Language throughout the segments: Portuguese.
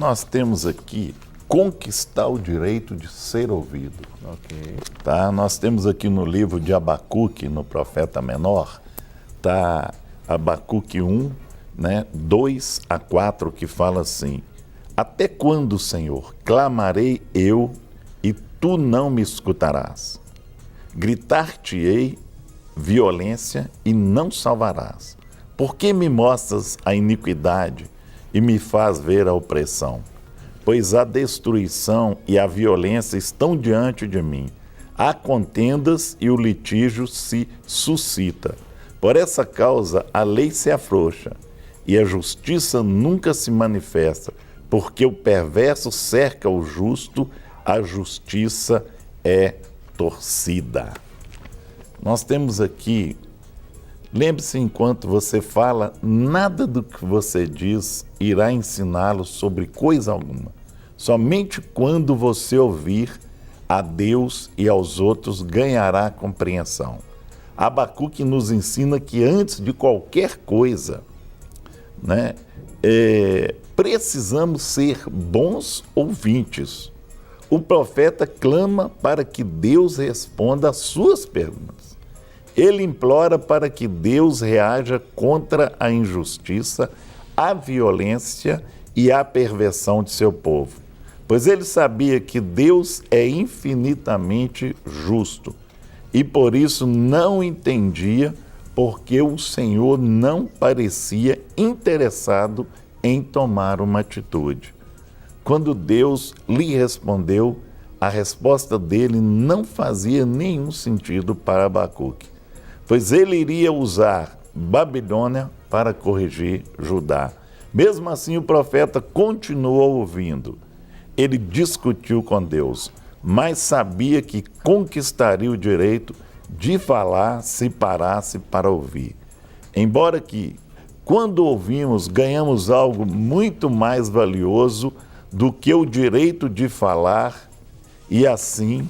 nós temos aqui conquistar o direito de ser ouvido. Ok. Tá? Nós temos aqui no livro de Abacuque, no Profeta Menor, tá Abacuque 1, né, 2 a 4, que fala assim: até quando, Senhor, clamarei eu e tu não me escutarás? Gritar-te-ei violência e não salvarás. Por que me mostras a iniquidade e me faz ver a opressão? Pois a destruição e a violência estão diante de mim. Há contendas e o litígio se suscita. Por essa causa a lei se afrouxa e a justiça nunca se manifesta, porque o perverso cerca o justo, a justiça é torcida. Nós temos aqui, lembre-se, enquanto você fala, nada do que você diz irá ensiná-lo sobre coisa alguma. Somente quando você ouvir a Deus e aos outros ganhará compreensão. Abacuque nos ensina que antes de qualquer coisa, né, precisamos ser bons ouvintes. O profeta clama para que Deus responda às suas perguntas. Ele implora para que Deus reaja contra a injustiça, a violência e a perversão de seu povo, pois ele sabia que Deus é infinitamente justo e por isso não entendia porque o Senhor não parecia interessado em tomar uma atitude. Quando Deus lhe respondeu, a resposta dele não fazia nenhum sentido para Abacuque, pois ele iria usar Babilônia para corrigir Judá. Mesmo assim, o profeta continuou ouvindo. Ele discutiu com Deus, mas sabia que conquistaria o direito de falar se parasse para ouvir. Embora que, quando ouvimos, ganhamos algo muito mais valioso do que o direito de falar, e assim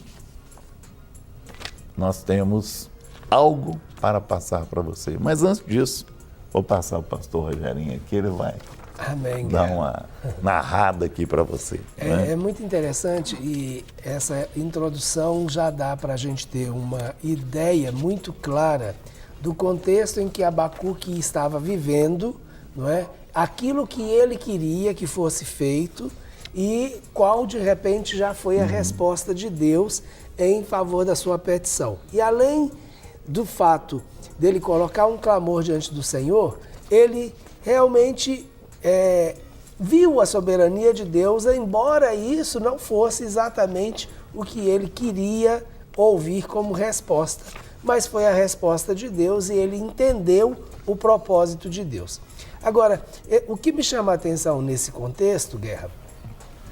nós temos algo para passar para você. Mas antes disso, vou passar o pastor Rogerinho aqui, ele vai Amém, dar uma narrada aqui para você. É muito interessante e essa introdução já dá para a gente ter uma ideia muito clara do contexto em que Abacuque estava vivendo, não é? Aquilo que ele queria que fosse feito e qual de repente já foi a resposta de Deus em favor da sua petição. E além do fato dele colocar um clamor diante do Senhor, ele realmente viu a soberania de Deus, embora isso não fosse exatamente o que ele queria ouvir como resposta, mas foi a resposta de Deus e ele entendeu o propósito de Deus. Agora, o que me chama a atenção nesse contexto, Guerra,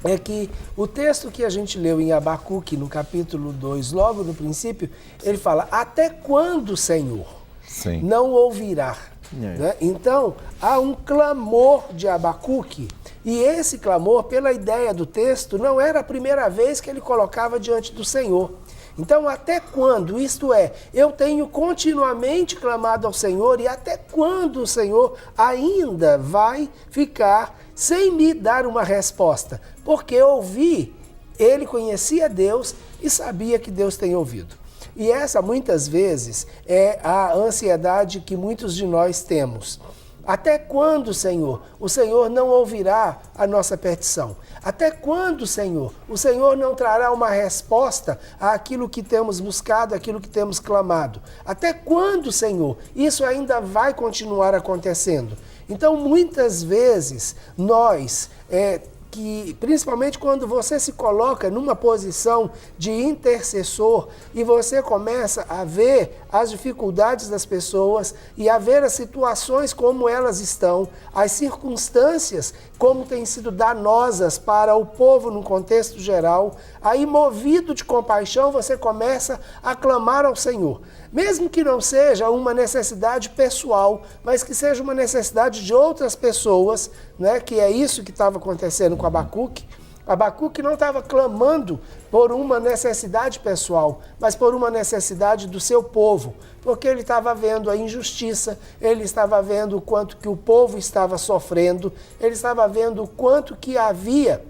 é que o texto que a gente leu em Abacuque, no capítulo 2, logo no princípio, ele fala: até quando, Senhor, não ouvirá? Né? Então, há um clamor de Abacuque, e esse clamor, pela ideia do texto, não era a primeira vez que ele colocava diante do Senhor. Então, até quando? Isto é, eu tenho continuamente clamado ao Senhor, e até quando o Senhor ainda vai ficar sem me dar uma resposta? Porque eu ouvi, ele conhecia Deus e sabia que Deus tem ouvido. E essa, muitas vezes, é a ansiedade que muitos de nós temos. Até quando, Senhor, o Senhor não ouvirá a nossa petição? Até quando, Senhor, o Senhor não trará uma resposta àquilo que temos buscado, àquilo que temos clamado? Até quando, Senhor, isso ainda vai continuar acontecendo? Então, muitas vezes, nós, principalmente quando você se coloca numa posição de intercessor e você começa a ver as dificuldades das pessoas e a ver as situações como elas estão, as circunstâncias como têm sido danosas para o povo no contexto geral, aí movido de compaixão você começa a clamar ao Senhor. Mesmo que não seja uma necessidade pessoal, mas que seja uma necessidade de outras pessoas, né? Que é isso que estava acontecendo com Abacuque. Abacuque não estava clamando por uma necessidade pessoal, mas por uma necessidade do seu povo, porque ele estava vendo a injustiça, ele estava vendo o quanto que o povo estava sofrendo, ele estava vendo o quanto que havia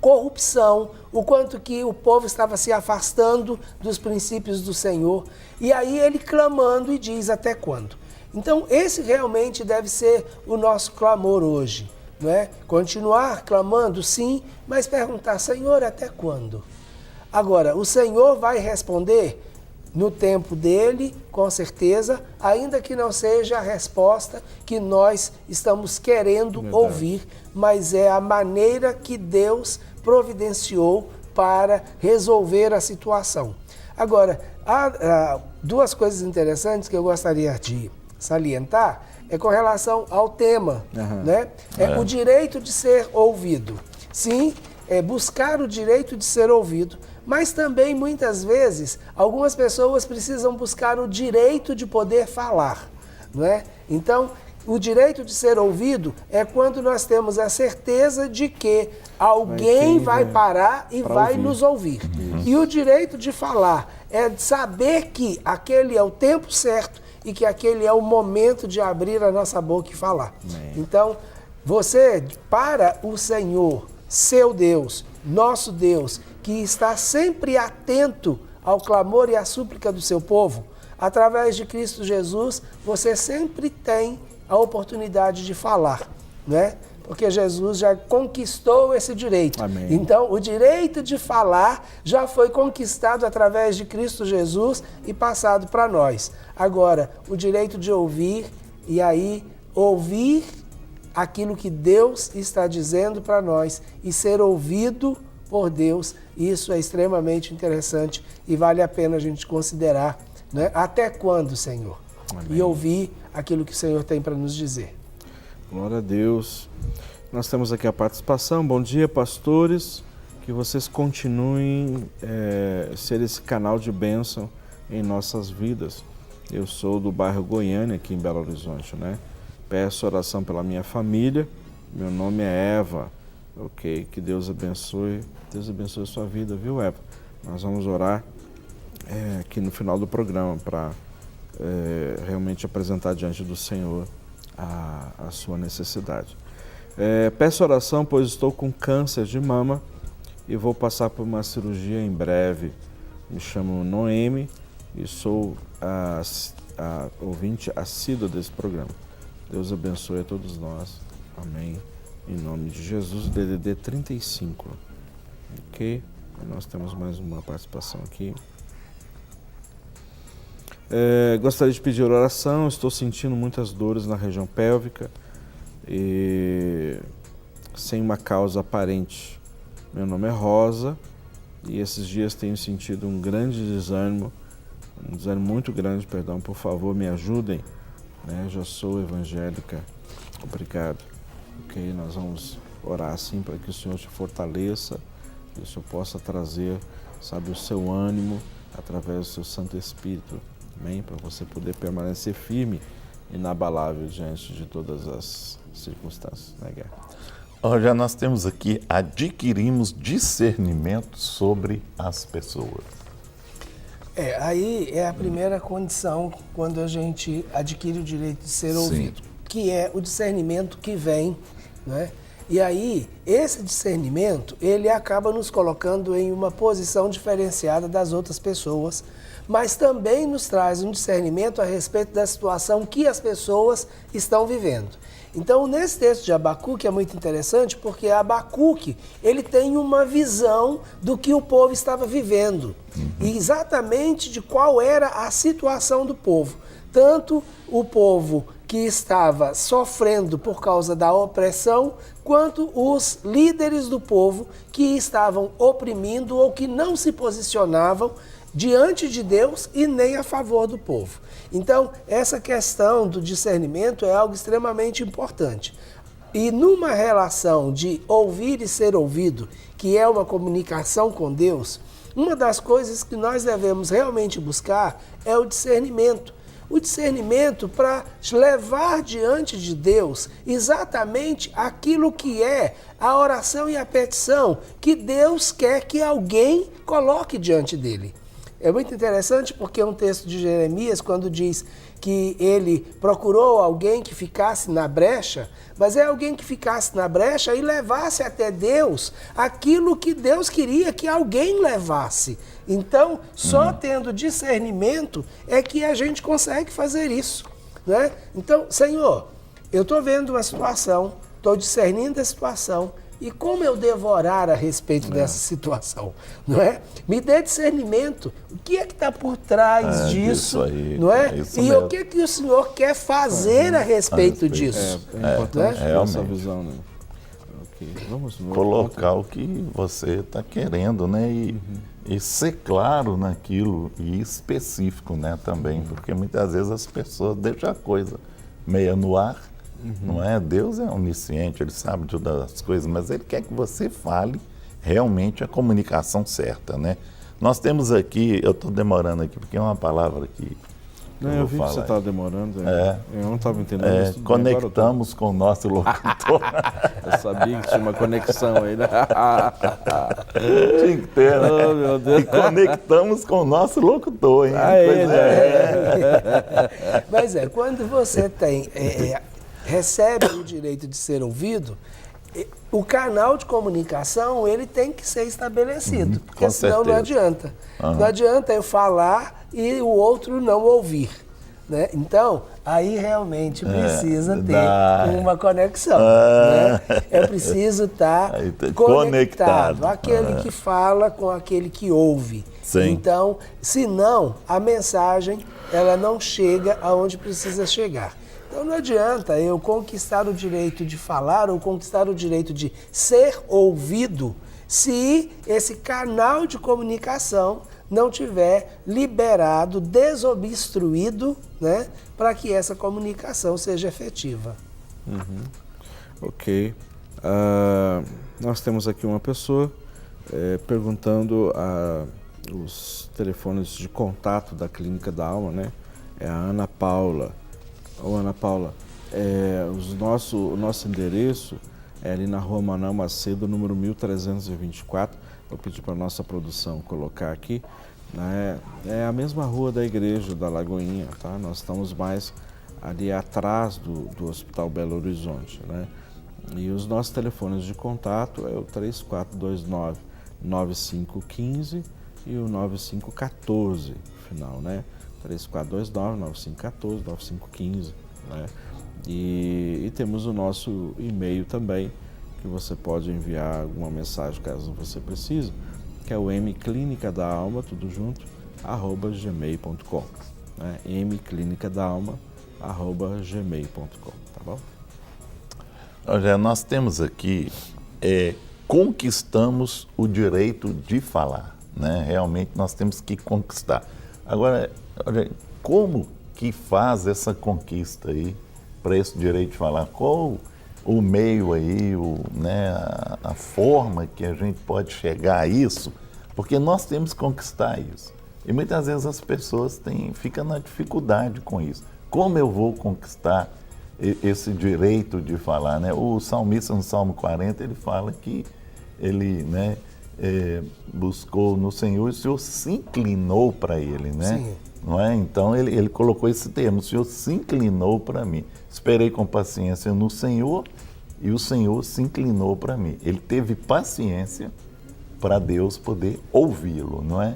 corrupção, o quanto que o povo estava se afastando dos princípios do Senhor. E aí ele clamando e diz: até quando? Então esse realmente deve ser o nosso clamor hoje, não é? Continuar clamando, sim, mas perguntar: Senhor, até quando? Agora, o Senhor vai responder no tempo dele, com certeza, ainda que não seja a resposta que nós estamos querendo ouvir, mas é a maneira que Deus providenciou para resolver a situação. Agora, há duas coisas interessantes que eu gostaria de salientar, é com relação ao tema, né? O direito de ser ouvido. Sim, buscar o direito de ser ouvido, mas também, muitas vezes, algumas pessoas precisam buscar o direito de poder falar, não é? Então, o direito de ser ouvido é quando nós temos a certeza de que alguém vai parar e vai ouvir. Nos ouvir. E o direito de falar é saber que aquele é o tempo certo e que aquele é o momento de abrir a nossa boca e falar. Então, você, para o Senhor, seu Deus, nosso Deus, que está sempre atento ao clamor e à súplica do seu povo, através de Cristo Jesus, você sempre tem a oportunidade de falar, né? Porque Jesus já conquistou esse direito. Amém. Então, o direito de falar já foi conquistado através de Cristo Jesus e passado para nós. Agora, o direito de ouvir, e aí ouvir aquilo que Deus está dizendo para nós e ser ouvido por Deus, isso é extremamente interessante e vale a pena a gente considerar, né? Até quando, Senhor? Amém. E ouvir aquilo que o Senhor tem para nos dizer. Glória a Deus. Nós temos aqui a participação. Bom dia, pastores. Que vocês continuem ser esse canal de bênção em nossas vidas. Eu sou do bairro Goiânia, aqui em Belo Horizonte, né? Peço oração pela minha família. Meu nome é Eva. Ok, que Deus abençoe. Deus abençoe a sua vida, viu, Eva? Nós vamos orar aqui no final do programa para realmente apresentar diante do Senhor a sua necessidade. Peço oração, pois estou com câncer de mama e vou passar por uma cirurgia em breve. Me chamo Noemi e sou a ouvinte assídua desse programa. Deus abençoe a todos nós. Amém. Em nome de Jesus, DDD 35. Ok? E nós temos mais uma participação aqui. Gostaria de pedir oração. Estou sentindo muitas dores na região pélvica e sem uma causa aparente. Meu nome é Rosa e esses dias tenho sentido um desânimo muito grande, perdão. Por favor, me ajudem. Já sou evangélica. Obrigado. Ok, nós vamos orar assim para que o Senhor te fortaleça, que o Senhor possa trazer, sabe, o seu ânimo através do seu Santo Espírito. Amém? Para você poder permanecer firme e inabalável diante de todas as circunstâncias, né, Guerra? Já nós temos aqui, adquirimos discernimento sobre as pessoas. Aí é a primeira condição quando a gente adquire o direito de ser ouvido, que é o discernimento que vem, né? E aí, esse discernimento, ele acaba nos colocando em uma posição diferenciada das outras pessoas, mas também nos traz um discernimento a respeito da situação que as pessoas estão vivendo. Então, nesse texto de Abacuque é muito interessante porque Abacuque, ele tem uma visão do que o povo estava vivendo e exatamente de qual era a situação do povo. Tanto o povo que estava sofrendo por causa da opressão, quanto os líderes do povo que estavam oprimindo ou que não se posicionavam diante de Deus e nem a favor do povo. Então, essa questão do discernimento é algo extremamente importante. E numa relação de ouvir e ser ouvido, que é uma comunicação com Deus, uma das coisas que nós devemos realmente buscar é o discernimento. O discernimento para levar diante de Deus exatamente aquilo que é a oração e a petição que Deus quer que alguém coloque diante dele. É muito interessante porque é um texto de Jeremias, quando diz que ele procurou alguém que ficasse na brecha, mas é alguém que ficasse na brecha e levasse até Deus aquilo que Deus queria que alguém levasse. Então, só tendo discernimento é que a gente consegue fazer isso, né? Então, Senhor, eu estou vendo uma situação, estou discernindo a situação, e como eu devorar a respeito dessa situação, não é? Me dê discernimento. O que é que está por trás disso, aí, não é? isso E mesmo. o que o Senhor quer fazer a respeito disso? É importante ter essa realmente. visão, né? Ok, vamos no Colocar o que você está querendo, né? E ser claro naquilo e específico, né? Também, porque muitas vezes as pessoas deixam a coisa meia no ar. Não é? Deus é onisciente, Ele sabe de todas as coisas, mas Ele quer que você fale realmente a comunicação certa, né? Nós temos aqui, eu estou demorando aqui, porque é uma palavra que Não, eu vi que você estava demorando. Eu não estava entendendo isso. tudo bem, conectamos com o nosso locutor. Eu sabia que tinha uma conexão aí, né? Tinha que ter, né? Oh, meu Deus. E conectamos com o nosso locutor, hein? Mas quando você recebe o direito de ser ouvido, o canal de comunicação ele tem que ser estabelecido, porque senão não adianta. Não adianta eu falar e o outro não ouvir, né? Então, aí realmente precisa ter uma conexão. Né? É preciso estar conectado. Aquele que fala com aquele que ouve. Sim. Então, senão, a mensagem ela não chega aonde precisa chegar. Então não adianta eu conquistar o direito de falar ou conquistar o direito de ser ouvido se esse canal de comunicação não tiver liberado, desobstruído, né, para que essa comunicação seja efetiva. Ok. Nós temos aqui uma pessoa perguntando os telefones de contato da Clínica da Alma, né? É a Ana Paula. Ô, Ana Paula, o nosso endereço é ali na Rua Manuel Macedo, número 1324. Vou pedir para a nossa produção colocar aqui. Né? É a mesma rua da igreja da Lagoinha, tá? Nós estamos mais ali atrás do Hospital Belo Horizonte, né? E os nossos telefones de contato é o 3429-9515 e o 9514, final, né? 3429-9514, 9515, né? E temos o nosso e-mail também, que você pode enviar alguma mensagem caso você precise, que é o mclinicadaalma, tudo junto, @gmail.com, né? mclinicadaalma@gmail.com, tá bom? Olha, nós temos aqui, conquistamos o direito de falar, né? Realmente nós temos que conquistar. Agora, olha, como que faz essa conquista aí para esse direito de falar? Qual o meio aí, né, a forma que a gente pode chegar a isso? Porque nós temos que conquistar isso. E muitas vezes as pessoas ficam na dificuldade com isso. Como eu vou conquistar esse direito de falar, né? O salmista no Salmo 40, ele fala que ele, né, buscou no Senhor e o Senhor se inclinou para ele, né? Sim. Não é? Então ele colocou esse termo, o Senhor se inclinou para mim. Esperei com paciência no Senhor e o Senhor se inclinou para mim. Ele teve paciência para Deus poder ouvi-lo, não é?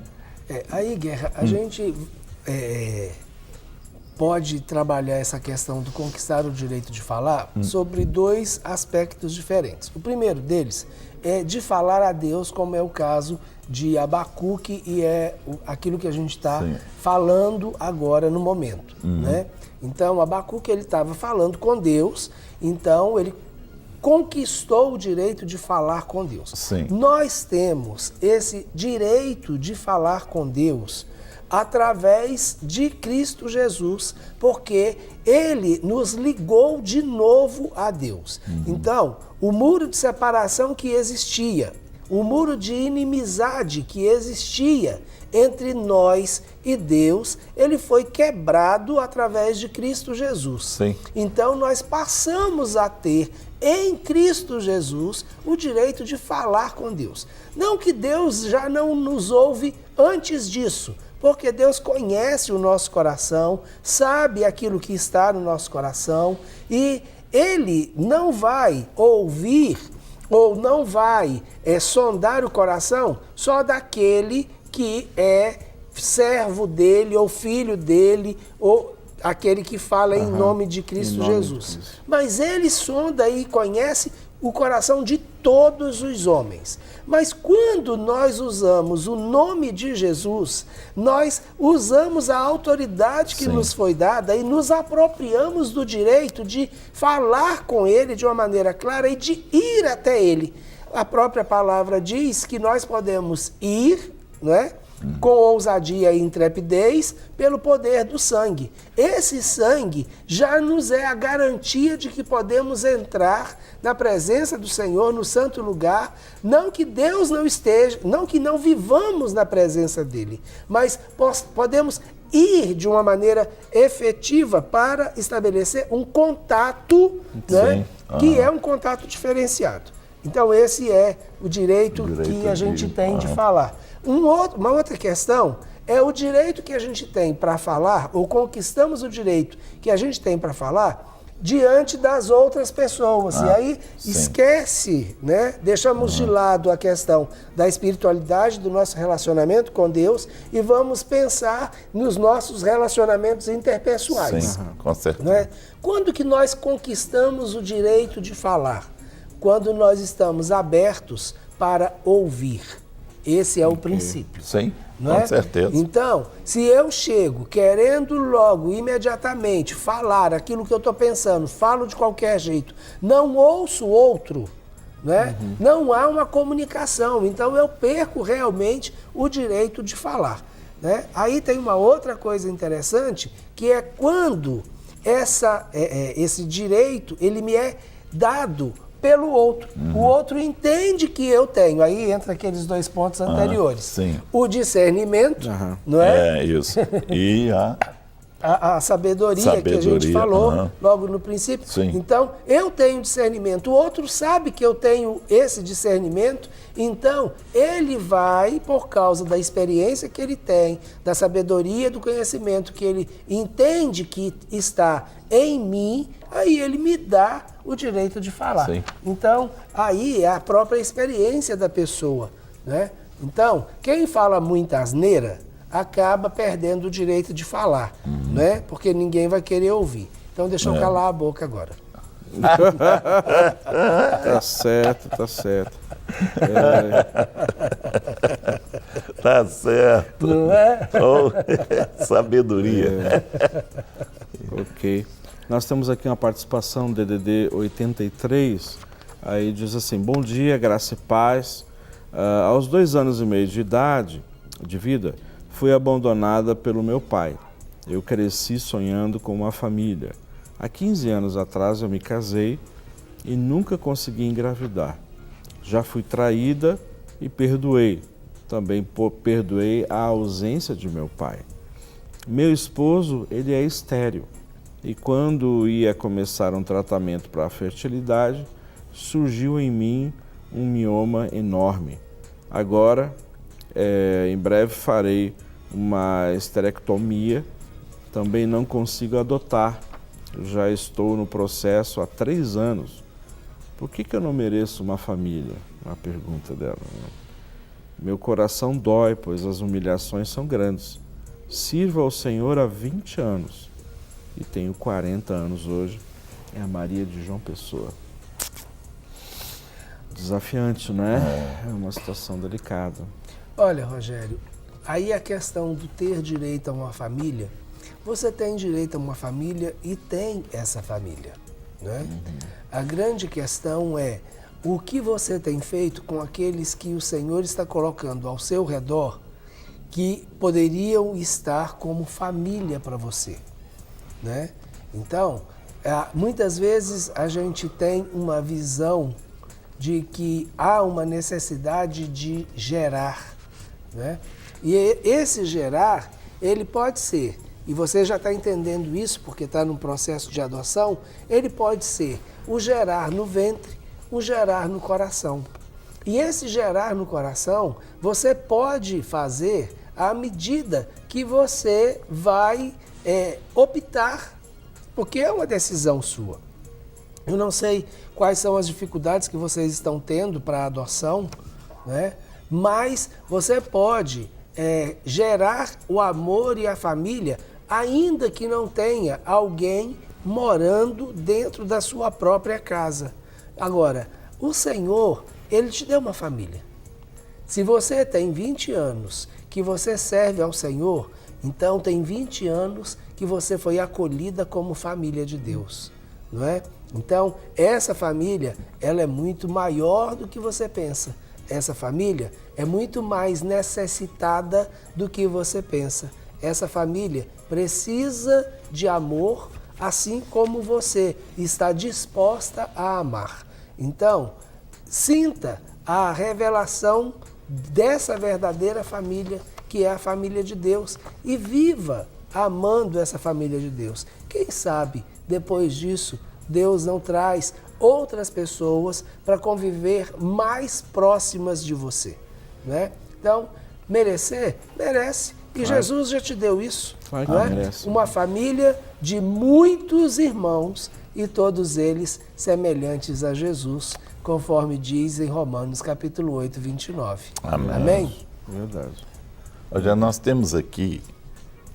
Aí, Guerra, a gente pode trabalhar essa questão do conquistar o direito de falar sobre dois aspectos diferentes. O primeiro deles é de falar a Deus, como é o caso de Abacuque, e é aquilo que a gente está falando agora no momento, né? Então, Abacuque, ele estava falando com Deus, então ele conquistou o direito de falar com Deus. Sim. Nós temos esse direito de falar com Deus através de Cristo Jesus, porque Ele nos ligou de novo a Deus. Então, o muro de separação que existia, o muro de inimizade que existia entre nós e Deus, ele foi quebrado através de Cristo Jesus. Sim. Então nós passamos a ter em Cristo Jesus o direito de falar com Deus. Não que Deus já não nos ouve antes disso, porque Deus conhece o nosso coração, sabe aquilo que está no nosso coração e Ele não vai ouvir ou não vai sondar o coração só daquele que é servo dele ou filho dele ou aquele que fala em nome de Cristo Jesus. Mas Ele sonda e conhece o coração de todos os homens. Mas quando nós usamos o nome de Jesus, nós usamos a autoridade que nos foi dada e nos apropriamos do direito de falar com Ele de uma maneira clara e de ir até Ele. A própria palavra diz que nós podemos ir, não é? Com ousadia e intrepidez, pelo poder do sangue. Esse sangue já nos é a garantia de que podemos entrar na presença do Senhor, no santo lugar, não que Deus não esteja, não que não vivamos na presença dele, mas podemos ir de uma maneira efetiva para estabelecer um contato, né, que é um contato diferenciado. Então esse é o direito que a gente tem de falar. Uma outra questão é o direito que a gente tem para falar, ou conquistamos o direito que a gente tem para falar diante das outras pessoas. E aí esquece, né? Deixamos de lado a questão da espiritualidade, do nosso relacionamento com Deus e vamos pensar nos nossos relacionamentos interpessoais. Sim, com certeza. Né? Quando que nós conquistamos o direito de falar? Quando nós estamos abertos para ouvir. Esse é o princípio. Sim, não com é? certeza. Então, se eu chego querendo logo, imediatamente, falar aquilo que eu estou pensando, falo de qualquer jeito, não ouço o outro, né? Não há uma comunicação. Então, eu perco realmente o direito de falar. Né? Aí tem uma outra coisa interessante, que é quando esse direito ele me é dado pelo outro. O outro entende que eu tenho. Aí entra aqueles dois pontos anteriores. Sim. O discernimento, não é? É, isso. E a sabedoria que a gente falou logo no princípio. Sim. Então, eu tenho discernimento. O outro sabe que eu tenho esse discernimento. Então, ele vai, por causa da experiência que ele tem, da sabedoria, do conhecimento que ele entende que está em mim, aí ele me dá o direito de falar. Sim. Então, aí é a própria experiência da pessoa, né? Então, quem fala muita asneira acaba perdendo o direito de falar, né? Porque ninguém vai querer ouvir. Então, deixa eu calar a boca agora. Tá certo, tá certo. Tá certo. Não é? Sabedoria. Ok. Nós temos aqui uma participação do DDD 83, aí diz assim: bom dia, graça e paz. Aos 2 anos e meio de idade, de vida, fui abandonada pelo meu pai. Eu cresci sonhando com uma família. Há 15 anos atrás eu me casei e nunca consegui engravidar. Já fui traída e perdoei. Também perdoei a ausência de meu pai. Meu esposo, ele é estéril. E quando ia começar um tratamento para a fertilidade, surgiu em mim um mioma enorme. Agora, em breve farei uma esterectomia. Também não consigo adotar. Já estou no processo há 3 anos. Por que eu não mereço uma família? Uma pergunta dela. Meu coração dói, pois as humilhações são grandes. Sirvo ao Senhor há 20 anos. E tenho 40 anos hoje, é a Maria de João Pessoa. Desafiante, não é? É uma situação delicada. Olha, Rogério, aí a questão do ter direito a uma família, você tem direito a uma família e tem essa família, né? A grande questão é o que você tem feito com aqueles que o Senhor está colocando ao seu redor que poderiam estar como família para você. Né? Então, muitas vezes a gente tem uma visão de que há uma necessidade de gerar, né? E esse gerar, ele pode ser, e você já está entendendo isso porque está num processo de adoção, ele pode ser o gerar no ventre, o gerar no coração. E esse gerar no coração, você pode fazer à medida que você vai optar, porque é uma decisão sua. Eu não sei quais são as dificuldades que vocês estão tendo para a adoção, né? Mas você pode gerar o amor e a família, ainda que não tenha alguém morando dentro da sua própria casa. Agora, o Senhor, Ele te deu uma família. Se você tem 20 anos que você serve ao Senhor, então tem 20 anos que você foi acolhida como família de Deus, não é? Então, essa família, ela é muito maior do que você pensa. Essa família é muito mais necessitada do que você pensa. Essa família precisa de amor, assim como você está disposta a amar. Então, sinta a revelação dessa verdadeira família, que é a família de Deus, e viva amando essa família de Deus. Quem sabe, depois disso, Deus não traz outras pessoas para conviver mais próximas de você, né? Então, merecer? Merece. E Jesus já te deu isso, Claro não é? merece. Uma família de muitos irmãos e todos eles semelhantes a Jesus, conforme diz em Romanos capítulo 8, 29. Amém. Amém? Verdade. Olha, nós temos aqui,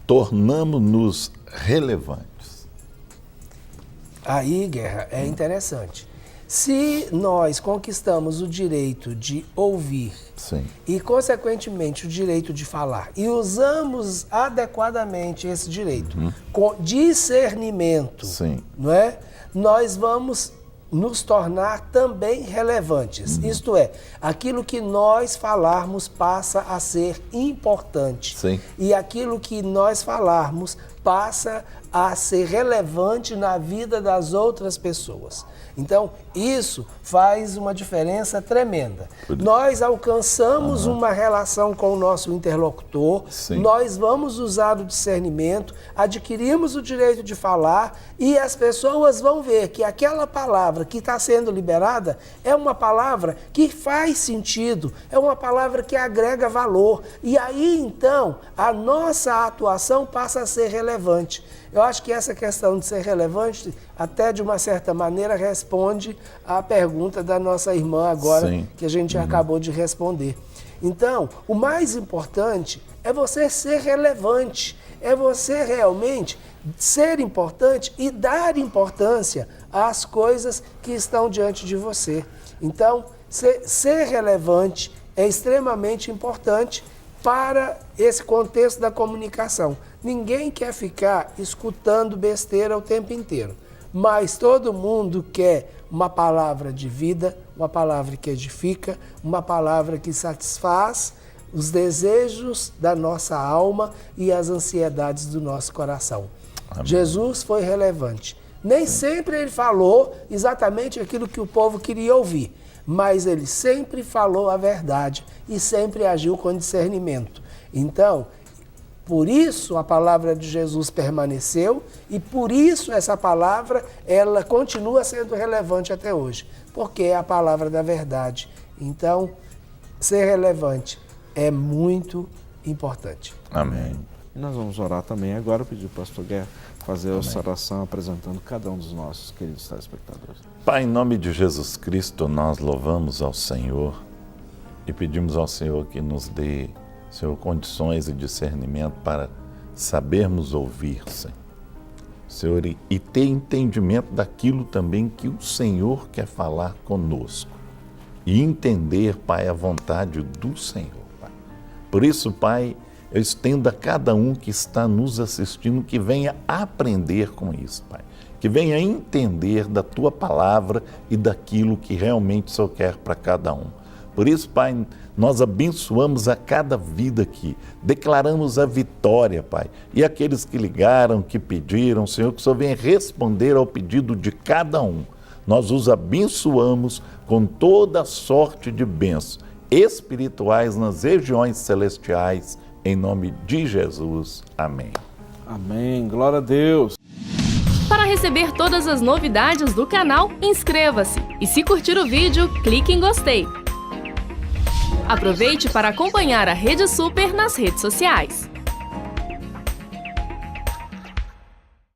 tornamo-nos relevantes. Aí, Guerra, é interessante. Se nós conquistamos o direito de ouvir Sim. e, consequentemente, o direito de falar, e usamos adequadamente esse direito, com discernimento, Sim. não é? Nós vamos nos tornar também relevantes. Isto é, aquilo que nós falarmos passa a ser importante. Sim. E aquilo que nós falarmos passa a ser relevante na vida das outras pessoas. Então, isso faz uma diferença tremenda. Nós alcançamos uma relação com o nosso interlocutor, Sim. nós vamos usar o discernimento, adquirimos o direito de falar e as pessoas vão ver que aquela palavra que está sendo liberada é uma palavra que faz sentido, é uma palavra que agrega valor. E aí, então, a nossa atuação passa a ser relevante. Eu acho que essa questão de ser relevante, até de uma certa maneira, responde à pergunta da nossa irmã agora, Sim. que a gente acabou de responder. Então, o mais importante é você ser relevante, é você realmente ser importante e dar importância às coisas que estão diante de você. Então, ser relevante é extremamente importante para esse contexto da comunicação. Ninguém quer ficar escutando besteira o tempo inteiro, mas todo mundo quer uma palavra de vida, uma palavra que edifica, uma palavra que satisfaz os desejos da nossa alma e as ansiedades do nosso coração. Amém. Jesus foi relevante. Nem sempre ele falou exatamente aquilo que o povo queria ouvir, mas ele sempre falou a verdade e sempre agiu com discernimento. Então, por isso a palavra de Jesus permaneceu e por isso essa palavra ela continua sendo relevante até hoje, porque é a palavra da verdade. Então, ser relevante é muito importante. Amém. E nós vamos orar também agora, pedir para o pastor Guerra fazer essa oração apresentando cada um dos nossos queridos telespectadores. Pai, em nome de Jesus Cristo, nós louvamos ao Senhor e pedimos ao Senhor que nos dê, Senhor, condições e discernimento para sabermos ouvir, Senhor, e ter entendimento daquilo também que o Senhor quer falar conosco e entender, Pai, a vontade do Senhor, Pai. Por isso, Pai, eu estendo a cada um que está nos assistindo que venha aprender com isso, Pai. Que venha entender da Tua palavra e daquilo que realmente o Senhor quer para cada um. Por isso, Pai, nós abençoamos a cada vida aqui, declaramos a vitória, Pai. E aqueles que ligaram, que pediram, Senhor, que o Senhor venha responder ao pedido de cada um. nós os abençoamos com toda sorte de bênçãos espirituais nas regiões celestiais, em nome de Jesus. Amém. Amém. Glória a Deus. Para receber todas as novidades do canal, inscreva-se e, se curtir o vídeo, clique em gostei. Aproveite para acompanhar a Rede Super nas redes sociais.